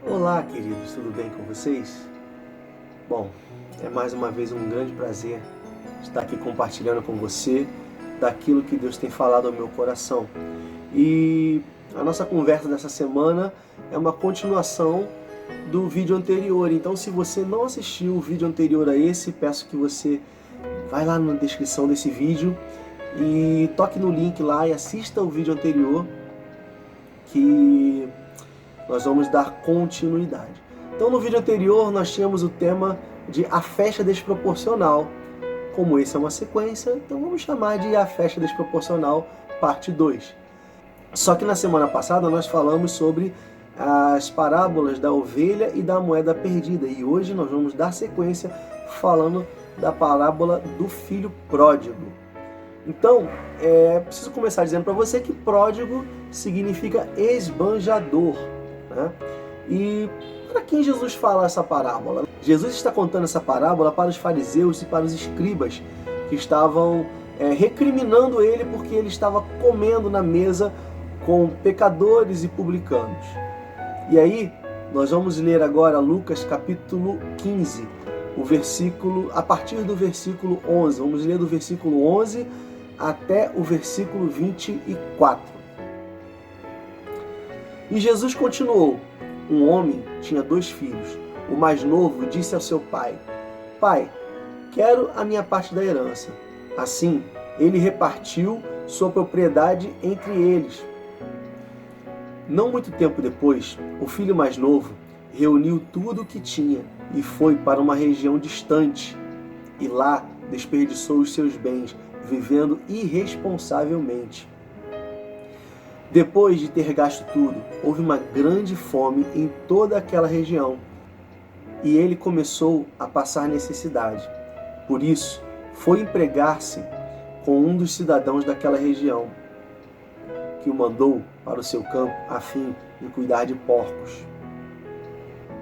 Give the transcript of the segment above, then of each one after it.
Olá, queridos, tudo bem com vocês? Bom, é mais uma vez um grande prazer estar aqui compartilhando com você daquilo que Deus tem falado ao meu coração. E a nossa conversa dessa semana é uma continuação do vídeo anterior. Então, se você não assistiu o vídeo anterior a esse, peço que você vai lá na descrição desse vídeo e toque no link lá e assista o vídeo anterior, que nós vamos dar continuidade. Então, no vídeo anterior, nós tínhamos o tema de a festa desproporcional. Como esse é uma sequência, então vamos chamar de a festa desproporcional, parte 2. Só que na semana passada nós falamos sobre as parábolas da ovelha e da moeda perdida. E hoje nós vamos dar sequência falando da parábola do filho pródigo. Então, preciso começar dizendo para você que pródigo significa esbanjador, né? E para quem Jesus fala essa parábola? Jesus está contando essa parábola para os fariseus e para os escribas que estavam recriminando ele porque ele estava comendo na mesa com pecadores e publicanos. E aí, nós vamos ler agora Lucas capítulo 15, a partir do versículo 11. Vamos ler do versículo 11 até o versículo 24. E Jesus continuou: um homem tinha 2 filhos. O mais novo disse ao seu pai: Pai, quero a minha parte da herança. Assim, ele repartiu sua propriedade entre eles. Não muito tempo depois, o filho mais novo reuniu tudo o que tinha e foi para uma região distante. E lá desperdiçou os seus bens, vivendo irresponsavelmente. Depois de ter gasto tudo, houve uma grande fome em toda aquela região, e ele começou a passar necessidade. Por isso, foi empregar-se com um dos cidadãos daquela região, que o mandou para o seu campo a fim de cuidar de porcos.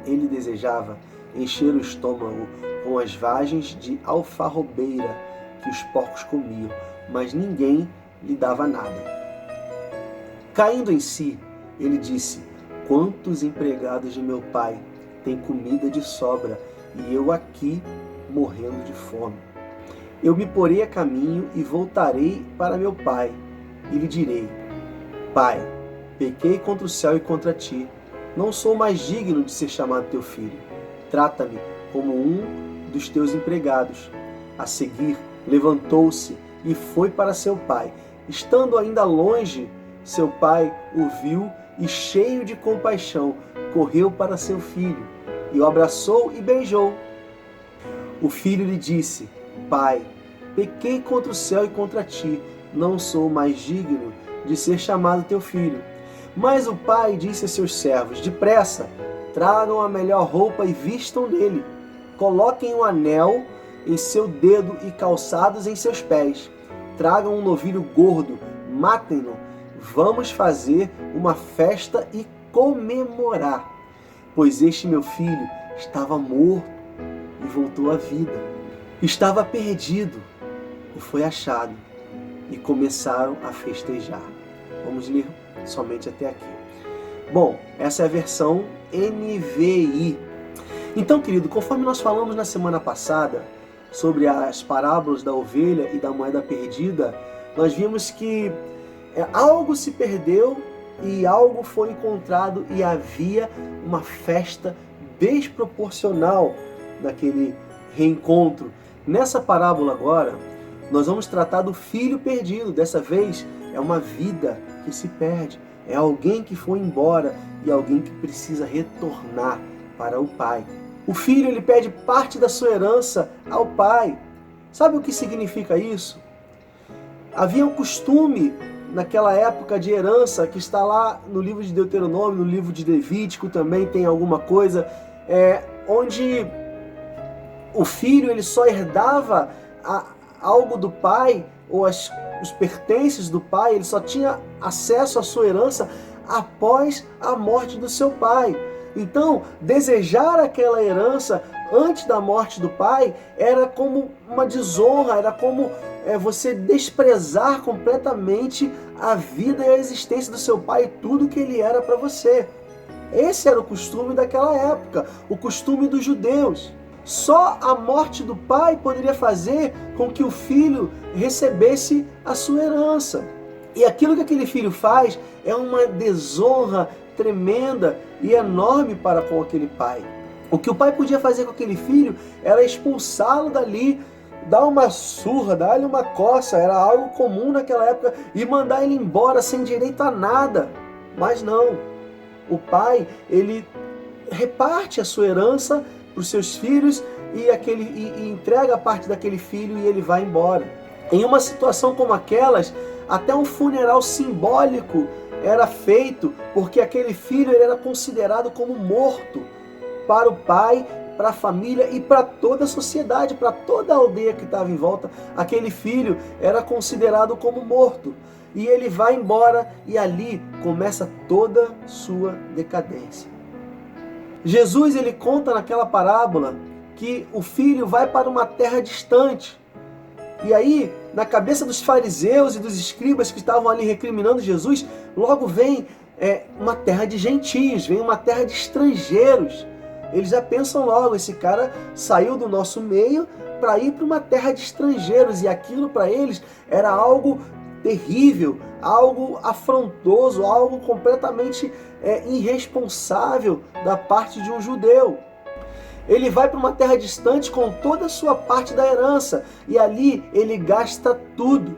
Ele desejava encher o estômago com as vagens de alfarrobeira que os porcos comiam, mas ninguém lhe dava nada. Caindo em si, ele disse: quantos empregados de meu pai têm comida de sobra e eu aqui morrendo de fome? Eu me porei a caminho e voltarei para meu pai e lhe direi: Pai, pequei contra o céu e contra ti. Não sou mais digno de ser chamado teu filho. Trata-me como um dos teus empregados. A seguir, levantou-se e foi para seu pai. Estando ainda longe, seu pai o viu e, cheio de compaixão, correu para seu filho e o abraçou e beijou. O filho lhe disse: Pai, pequei contra o céu e contra ti. Não sou mais digno de ser chamado teu filho. Mas o pai disse a seus servos: depressa, tragam a melhor roupa e vistam nele. Coloquem um anel em seu dedo e calçados em seus pés. Tragam um novilho gordo, matem-no. Vamos fazer uma festa e comemorar, pois este meu filho estava morto e voltou à vida. Estava perdido e foi achado, e começaram a festejar. Vamos ler somente até aqui. Bom, essa é a versão NVI. Então, querido, conforme nós falamos na semana passada sobre as parábolas da ovelha e da moeda perdida, nós vimos que algo se perdeu e algo foi encontrado, e havia uma festa desproporcional naquele reencontro. Nessa parábola agora, nós vamos tratar do filho perdido. Dessa vez é uma vida que se perde, é alguém que foi embora e alguém que precisa retornar para o pai. O filho, ele pede parte da sua herança ao pai. Sabe o que significa isso? Havia um costume naquela época de herança, que está lá no livro de Deuteronômio, no livro de Levítico também tem alguma coisa, onde o filho ele só herdava algo do pai, ou os pertences do pai, ele só tinha acesso à sua herança após a morte do seu pai. Então, desejar aquela herança antes da morte do pai era como uma desonra, era como você desprezar completamente a vida e a existência do seu pai e tudo que ele era para você. Esse era o costume daquela época, o costume dos judeus. Só a morte do pai poderia fazer com que o filho recebesse a sua herança. E aquilo que aquele filho faz é uma desonra tremenda e enorme para com aquele pai. O que o pai podia fazer com aquele filho era expulsá-lo dali, dar uma surra, dar-lhe uma coça, era algo comum naquela época, e mandar ele embora sem direito a nada. Mas não, o pai, ele reparte a sua herança para os seus filhos e entrega a parte daquele filho e ele vai embora. Em uma situação como aquelas, até um funeral simbólico era feito, porque aquele filho ele era considerado como morto para o pai, para a família e para toda a sociedade, para toda a aldeia que estava em volta. Aquele filho era considerado como morto. E ele vai embora e ali começa toda sua decadência. Jesus ele conta naquela parábola que o filho vai para uma terra distante. E aí, na cabeça dos fariseus e dos escribas que estavam ali recriminando Jesus, logo vem uma terra de gentios, vem uma terra de estrangeiros. Eles já pensam logo, esse cara saiu do nosso meio para ir para uma terra de estrangeiros. E aquilo para eles era algo terrível, algo afrontoso, algo completamente irresponsável da parte de um judeu. Ele vai para uma terra distante com toda a sua parte da herança e ali ele gasta tudo.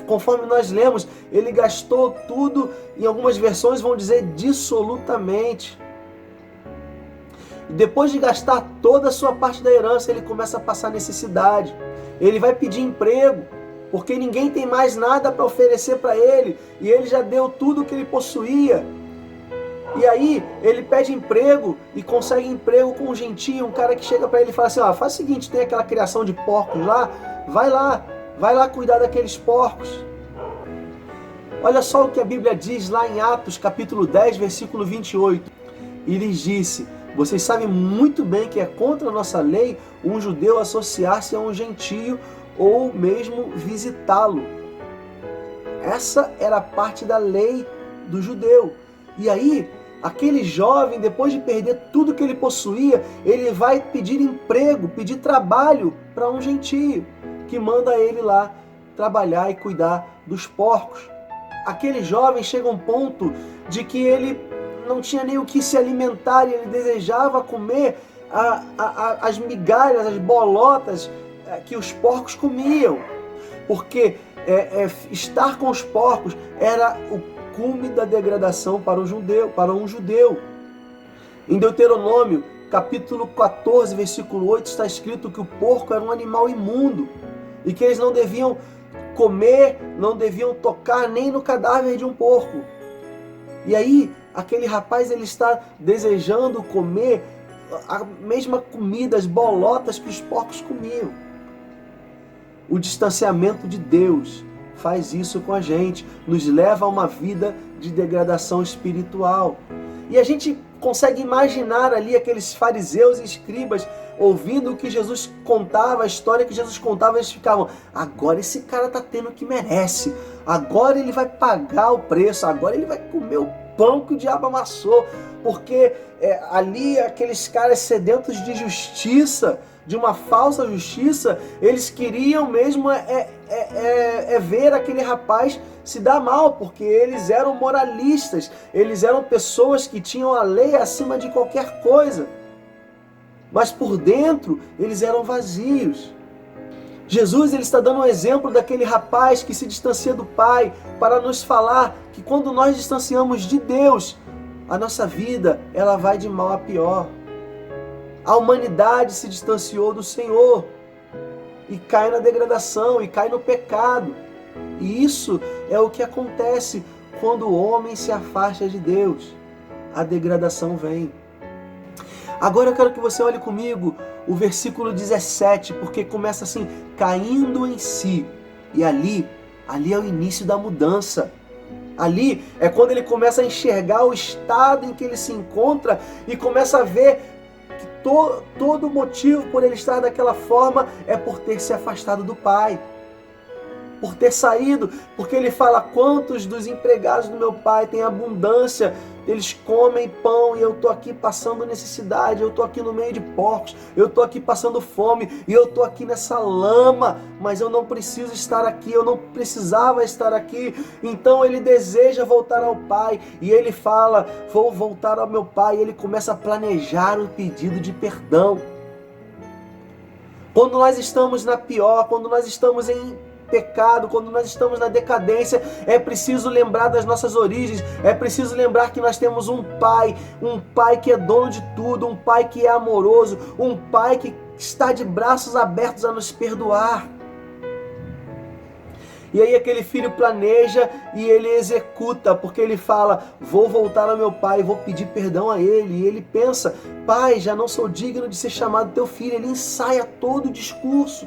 Conforme nós lemos, ele gastou tudo, em algumas versões vão dizer dissolutamente. E depois de gastar toda a sua parte da herança, ele começa a passar necessidade. Ele vai pedir emprego, porque ninguém tem mais nada para oferecer para ele e ele já deu tudo que ele possuía. E aí ele pede emprego e consegue emprego com um gentio, um cara que chega para ele e fala assim, faz o seguinte, tem aquela criação de porcos lá, vai lá cuidar daqueles porcos. Olha só o que a Bíblia diz lá em Atos capítulo 10, versículo 28. E lhes disse, vocês sabem muito bem que é contra a nossa lei um judeu associar-se a um gentio ou mesmo visitá-lo. Essa era a parte da lei do judeu. E aí, aquele jovem, depois de perder tudo que ele possuía, ele vai pedir emprego, pedir trabalho para um gentio, que manda ele lá trabalhar e cuidar dos porcos. Aquele jovem chega a um ponto de que ele não tinha nem o que se alimentar e ele desejava comer as migalhas, as bolotas que os porcos comiam, porque estar com os porcos era o cume da degradação para um judeu. Em Deuteronômio, capítulo 14, versículo 8, está escrito que o porco era um animal imundo e que eles não deviam comer, não deviam tocar nem no cadáver de um porco. E aí, aquele rapaz ele está desejando comer a mesma comida, as bolotas que os porcos comiam. O distanciamento de Deus faz isso com a gente, nos leva a uma vida de degradação espiritual. E a gente consegue imaginar ali aqueles fariseus e escribas ouvindo o que Jesus contava, a história que Jesus contava, eles ficavam, agora esse cara está tendo o que merece, agora ele vai pagar o preço, agora ele vai comer o pão que o diabo amassou, porque ali aqueles caras sedentos de justiça, de uma falsa justiça, eles queriam mesmo ver aquele rapaz se dar mal, porque eles eram moralistas, eles eram pessoas que tinham a lei acima de qualquer coisa, mas por dentro eles eram vazios. Jesus ele está dando um exemplo daquele rapaz que se distancia do Pai para nos falar que quando nós distanciamos de Deus, a nossa vida ela vai de mal a pior. A humanidade se distanciou do Senhor e cai na degradação, e cai no pecado. E isso é o que acontece quando o homem se afasta de Deus. A degradação vem. Agora eu quero que você olhe comigo o versículo 17, porque começa assim, caindo em si. E ali é o início da mudança. Ali é quando ele começa a enxergar o estado em que ele se encontra e começa a ver que todo motivo por ele estar daquela forma é por ter se afastado do Pai, por ter saído, porque ele fala, quantos dos empregados do meu Pai têm abundância eles comem pão e eu estou aqui passando necessidade, eu estou aqui no meio de porcos, eu estou aqui passando fome e eu estou aqui nessa lama, mas eu não preciso estar aqui, eu não precisava estar aqui. Então ele deseja voltar ao pai e ele fala, vou voltar ao meu pai, e ele começa a planejar o pedido de perdão. Quando nós estamos na pior, quando nós estamos em pecado, quando nós estamos na decadência, é preciso lembrar das nossas origens, é preciso lembrar que nós temos um pai que é dono de tudo, um pai que é amoroso, um pai que está de braços abertos a nos perdoar. E aí aquele filho planeja e ele executa, porque ele fala, vou voltar ao meu pai, vou pedir perdão a ele. E ele pensa, pai, já não sou digno de ser chamado teu filho. Ele ensaia todo o discurso.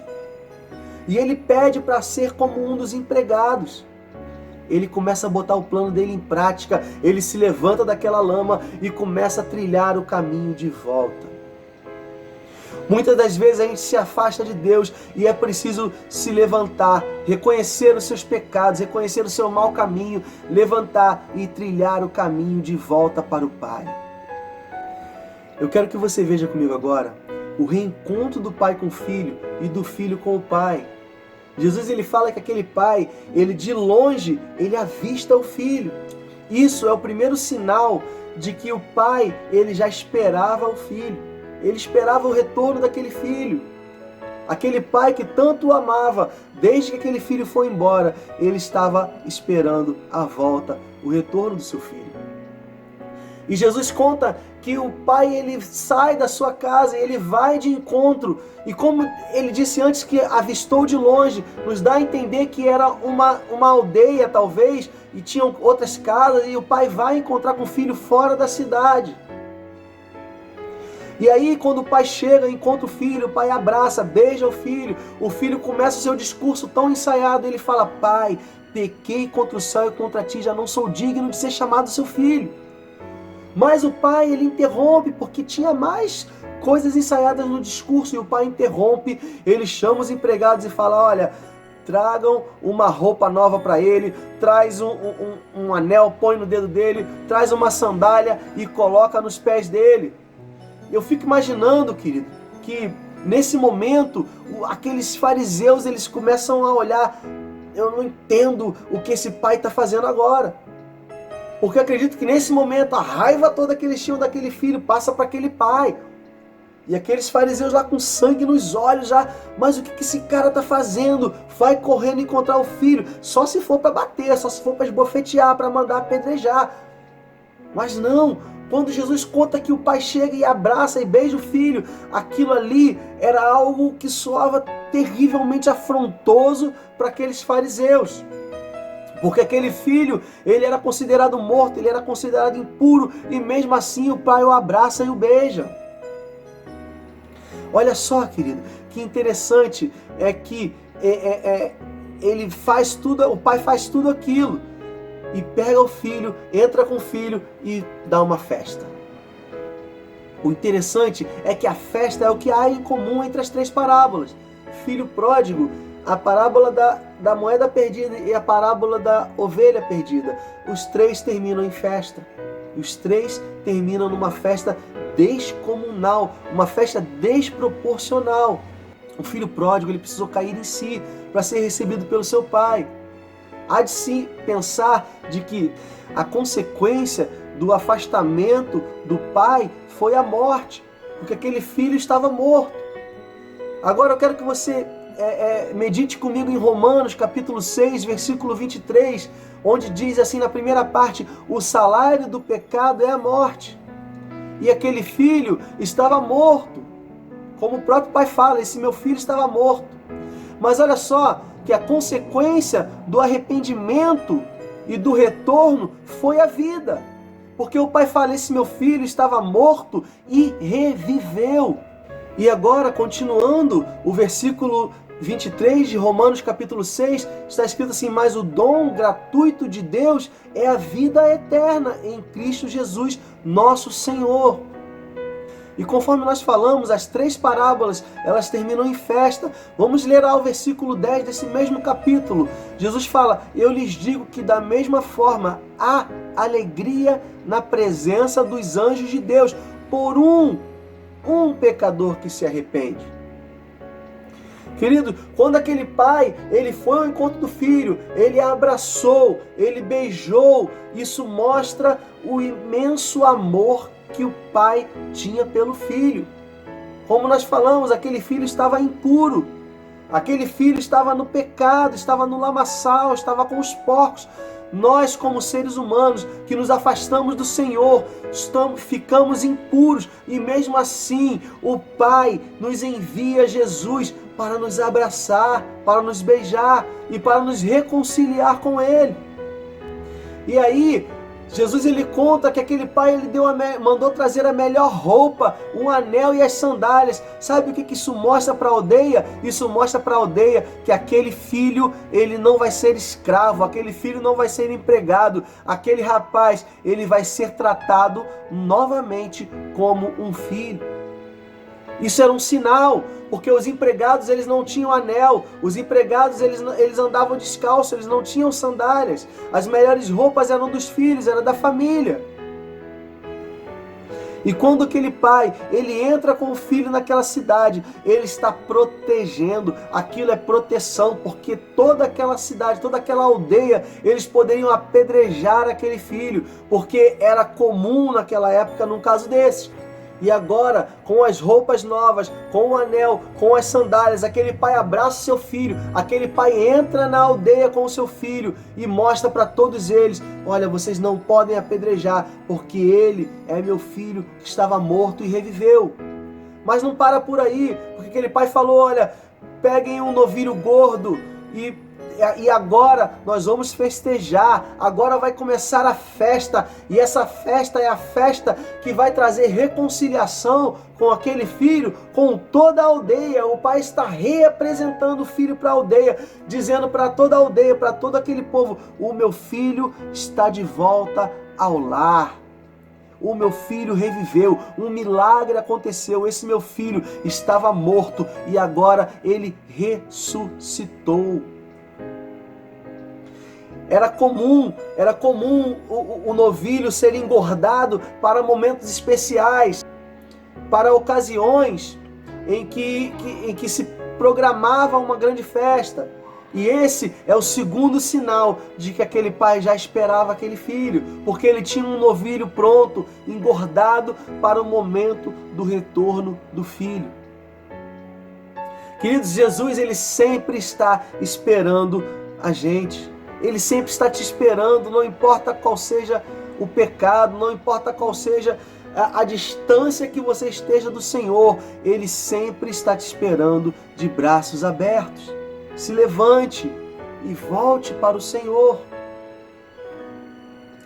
E ele pede para ser como um dos empregados. Ele começa a botar o plano dele em prática, ele se levanta daquela lama e começa a trilhar o caminho de volta. Muitas das vezes a gente se afasta de Deus e é preciso se levantar, reconhecer os seus pecados, reconhecer o seu mau caminho, levantar e trilhar o caminho de volta para o Pai. Eu quero que você veja comigo agora o reencontro do pai com o filho e do filho com o pai. Jesus ele fala que aquele pai, ele de longe, ele avista o filho. Isso é o primeiro sinal de que o pai, ele já esperava o filho. Ele esperava o retorno daquele filho. Aquele pai que tanto o amava, desde que aquele filho foi embora, ele estava esperando a volta, o retorno do seu filho. E Jesus conta que o pai ele sai da sua casa e ele vai de encontro. E como ele disse antes que avistou de longe, nos dá a entender que era uma aldeia talvez, e tinham outras casas, e o pai vai encontrar com o filho fora da cidade. E aí quando o pai chega, encontra o filho, o pai abraça, beija o filho começa o seu discurso tão ensaiado, ele fala, pai, pequei contra o céu e contra ti, já não sou digno de ser chamado seu filho. Mas o pai, ele interrompe, porque tinha mais coisas ensaiadas no discurso, e o pai interrompe, ele chama os empregados e fala, olha, tragam uma roupa nova para ele, traz um anel, põe no dedo dele, traz uma sandália e coloca nos pés dele. Eu fico imaginando, querido, que nesse momento, aqueles fariseus, eles começam a olhar, eu não entendo o que esse pai está fazendo agora. Porque eu acredito que nesse momento, a raiva toda que eles tinham daquele filho passa para aquele pai. E aqueles fariseus lá com sangue nos olhos já, mas o que esse cara está fazendo? Vai correndo encontrar o filho, só se for para bater, só se for para esbofetear, para mandar apedrejar. Mas não, quando Jesus conta que o pai chega e abraça e beija o filho, aquilo ali era algo que soava terrivelmente afrontoso para aqueles fariseus. Porque aquele filho, ele era considerado morto, ele era considerado impuro, e mesmo assim o pai o abraça e o beija. Olha só, querido, que interessante é que ele faz tudo, o pai faz tudo aquilo. E pega o filho, entra com o filho e dá uma festa. O interessante é que a festa é o que há em comum entre as três parábolas. Filho pródigo, a parábola da moeda perdida e a parábola da ovelha perdida. Os três terminam em festa. Os três terminam numa festa descomunal, uma festa desproporcional. O filho pródigo, ele precisou cair em si para ser recebido pelo seu pai. Há de se pensar de que a consequência do afastamento do pai foi a morte, porque aquele filho estava morto. Agora eu quero que você medite comigo em Romanos capítulo 6, versículo 23, onde diz assim na primeira parte, o salário do pecado é a morte. E aquele filho estava morto, como o próprio pai fala, esse meu filho estava morto. Mas olha só, que a consequência do arrependimento e do retorno foi a vida. Porque o pai fala, esse meu filho estava morto e reviveu. E agora, continuando, o versículo 23 de Romanos capítulo 6, está escrito assim, mas o dom gratuito de Deus é a vida eterna em Cristo Jesus, nosso Senhor. E conforme nós falamos, as 3 parábolas, elas terminam em festa. Vamos ler ao versículo 10 desse mesmo capítulo. Jesus fala: eu lhes digo que da mesma forma há alegria na presença dos anjos de Deus por um pecador que se arrepende. Querido, quando aquele pai, ele foi ao encontro do filho, ele abraçou, ele beijou, isso mostra o imenso amor que o pai tinha pelo filho. Como nós falamos, aquele filho estava impuro, aquele filho estava no pecado, estava no lamaçal, estava com os porcos. Nós, como seres humanos, que nos afastamos do Senhor, ficamos impuros, e mesmo assim o Pai nos envia Jesus para nos abraçar, para nos beijar e para nos reconciliar com Ele. E aí, Jesus ele conta que aquele pai ele mandou trazer a melhor roupa, um anel e as sandálias. Sabe o que isso mostra para a aldeia? Isso mostra para a aldeia que aquele filho ele não vai ser escravo, aquele filho não vai ser empregado, aquele rapaz ele vai ser tratado novamente como um filho. Isso era um sinal, porque os empregados eles não tinham anel, os empregados eles andavam descalços, eles não tinham sandálias. As melhores roupas eram dos filhos, era da família. E quando aquele pai, ele entra com o filho naquela cidade, ele está protegendo, aquilo é proteção, porque toda aquela cidade, toda aquela aldeia, eles poderiam apedrejar aquele filho, porque era comum naquela época num caso desses. E agora, com as roupas novas, com o anel, com as sandálias, aquele pai abraça seu filho, aquele pai entra na aldeia com o seu filho e mostra para todos eles: olha, vocês não podem apedrejar, porque ele é meu filho que estava morto e reviveu. Mas não para por aí, porque aquele pai falou: olha, peguem um novilho gordo e agora nós vamos festejar, agora vai começar a festa, e essa festa é a festa que vai trazer reconciliação com aquele filho, com toda a aldeia. O pai está reapresentando o filho para a aldeia, dizendo para toda a aldeia, para todo aquele povo: o meu filho está de volta ao lar. O meu filho reviveu, um milagre aconteceu, esse meu filho estava morto e agora ele ressuscitou. Era comum o novilho ser engordado para momentos especiais, para ocasiões em que se programava uma grande festa. E esse é o segundo sinal de que aquele pai já esperava aquele filho, porque ele tinha um novilho pronto, engordado para o momento do retorno do filho. Queridos, Jesus ele sempre está esperando a gente. Ele sempre está te esperando, não importa qual seja o pecado, não importa qual seja a distância que você esteja do Senhor, Ele sempre está te esperando de braços abertos. Se levante e volte para o Senhor.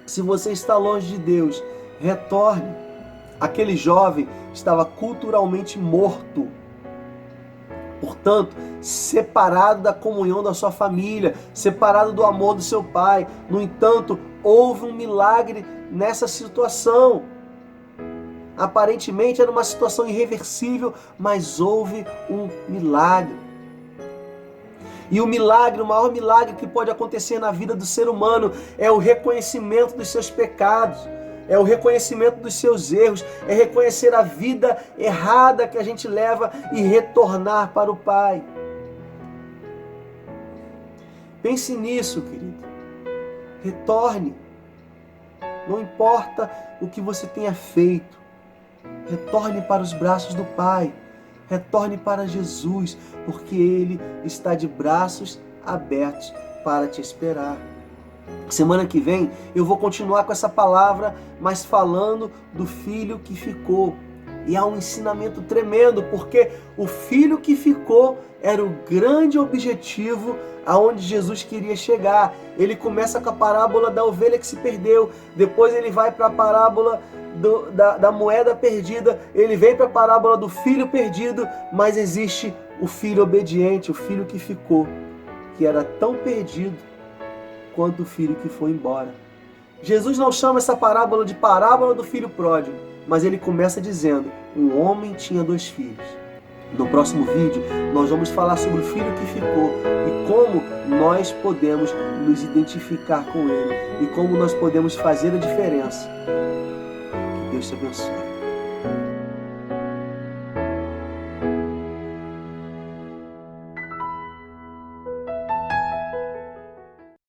Se você está longe de Deus, retorne. Aquele jovem estava culturalmente morto. Portanto, separado da comunhão da sua família, separado do amor do seu pai. No entanto, houve um milagre nessa situação. Aparentemente era uma situação irreversível, mas houve um milagre. E o milagre, o maior milagre que pode acontecer na vida do ser humano é o reconhecimento dos seus pecados. É o reconhecimento dos seus erros, é reconhecer a vida errada que a gente leva e retornar para o Pai. Pense nisso, querido. Retorne. Não importa o que você tenha feito. Retorne para os braços do Pai. Retorne para Jesus, porque Ele está de braços abertos para te esperar. Semana que vem eu vou continuar com essa palavra, mas falando do filho que ficou. E há um ensinamento tremendo, porque o filho que ficou era o grande objetivo aonde Jesus queria chegar. Ele começa com a parábola da ovelha que se perdeu, depois ele vai para a parábola da moeda perdida, ele vem para a parábola do filho perdido, mas existe o filho obediente, o filho que ficou, que era tão perdido quanto o filho que foi embora. Jesus não chama essa parábola de parábola do filho pródigo, mas ele começa dizendo: um homem tinha 2 filhos. No próximo vídeo, nós vamos falar sobre o filho que ficou e como nós podemos nos identificar com ele e como nós podemos fazer a diferença. Que Deus te abençoe.